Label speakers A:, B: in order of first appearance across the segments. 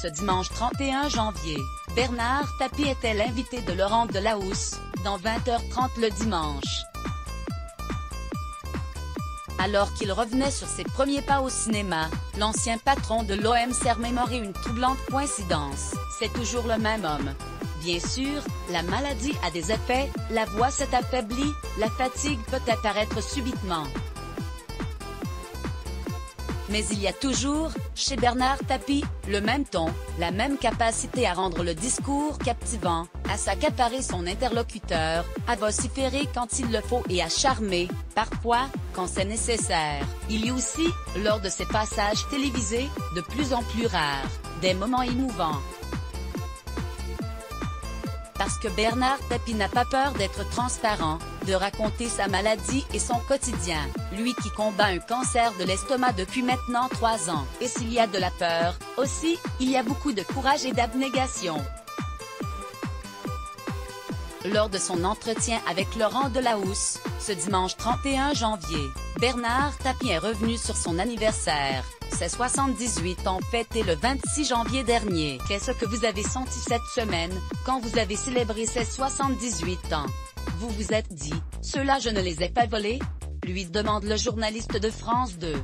A: Ce dimanche 31 janvier, Bernard Tapie était l'invité de Laurent Delahousse, dans 20h30 le dimanche. Alors qu'il revenait sur ses premiers pas au cinéma, l'ancien patron de l'OM s'est remémoré une troublante coïncidence. C'est toujours le même homme. Bien sûr, la maladie a des effets, la voix s'est affaiblie, la fatigue peut apparaître subitement. Mais il y a toujours, chez Bernard Tapie, le même ton, la même capacité à rendre le discours captivant, à s'accaparer son interlocuteur, à vociférer quand il le faut et à charmer, parfois, quand c'est nécessaire. Il y a aussi, lors de ses passages télévisés, de plus en plus rares, des moments émouvants. Parce que Bernard Tapie n'a pas peur d'être transparent, de raconter sa maladie et son quotidien, lui qui combat un cancer de l'estomac depuis maintenant 3 ans. Et s'il y a de la peur, aussi, il y a beaucoup de courage et d'abnégation. Lors de son entretien avec Laurent Delahousse, ce dimanche 31 janvier, Bernard Tapie est revenu sur son anniversaire. Ses 78 ans fêtés le 26 janvier dernier. Qu'est-ce que vous avez senti cette semaine, quand vous avez célébré ses 78 ans? Vous vous êtes dit, ceux-là je ne les ai pas volés? Lui demande le journaliste de France 2.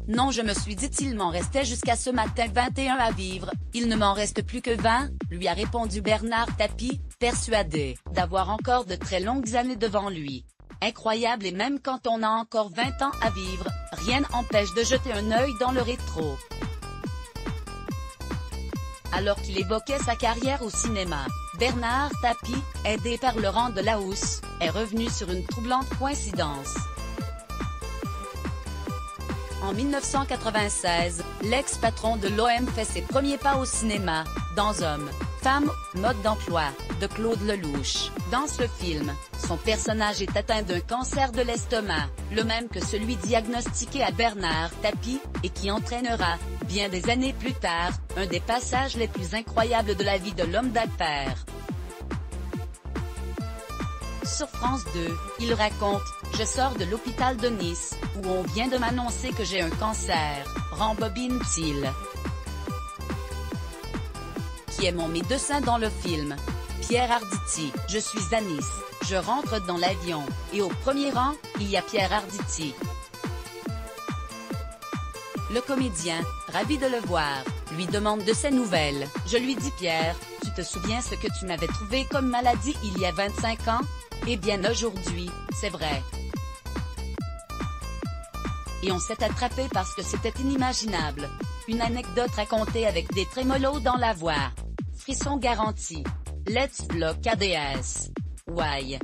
A: Non, je me suis dit il m'en restait jusqu'à ce matin 21 à vivre, il ne m'en reste plus que 20, lui a répondu Bernard Tapie, persuadé d'avoir encore de très longues années devant lui. Incroyable, et même quand on a encore 20 ans à vivre, rien n'empêche de jeter un œil dans le rétro. Alors qu'il évoquait sa carrière au cinéma, Bernard Tapie, aidé par Laurent Delahousse, est revenu sur une troublante coïncidence. En 1996, l'ex-patron de l'OM fait ses premiers pas au cinéma, dans Hommes, Femmes, Mode d'emploi, de Claude Lelouch. Dans ce film, son personnage est atteint d'un cancer de l'estomac, le même que celui diagnostiqué à Bernard Tapie, et qui entraînera, bien des années plus tard, un des passages les plus incroyables de la vie de l'homme d'affaires. Sur France 2, il raconte « Je sors de l'hôpital de Nice, où on vient de m'annoncer que j'ai un cancer, rembobine-t-il. Qui est mon médecin dans le film? Pierre Arditi. Je suis à Nice, je rentre dans l'avion, et au premier rang, il y a Pierre Arditi. Le comédien, ravi de le voir, lui demande de ses nouvelles. Je lui dis Pierre, tu te souviens ce que tu m'avais trouvé comme maladie il y a 25 ans? Eh bien aujourd'hui, c'est vrai. Et on s'est attrapé parce que c'était inimaginable. Une anecdote racontée avec des trémolos dans la voix. Frisson garanti. Let's block ADS. Why?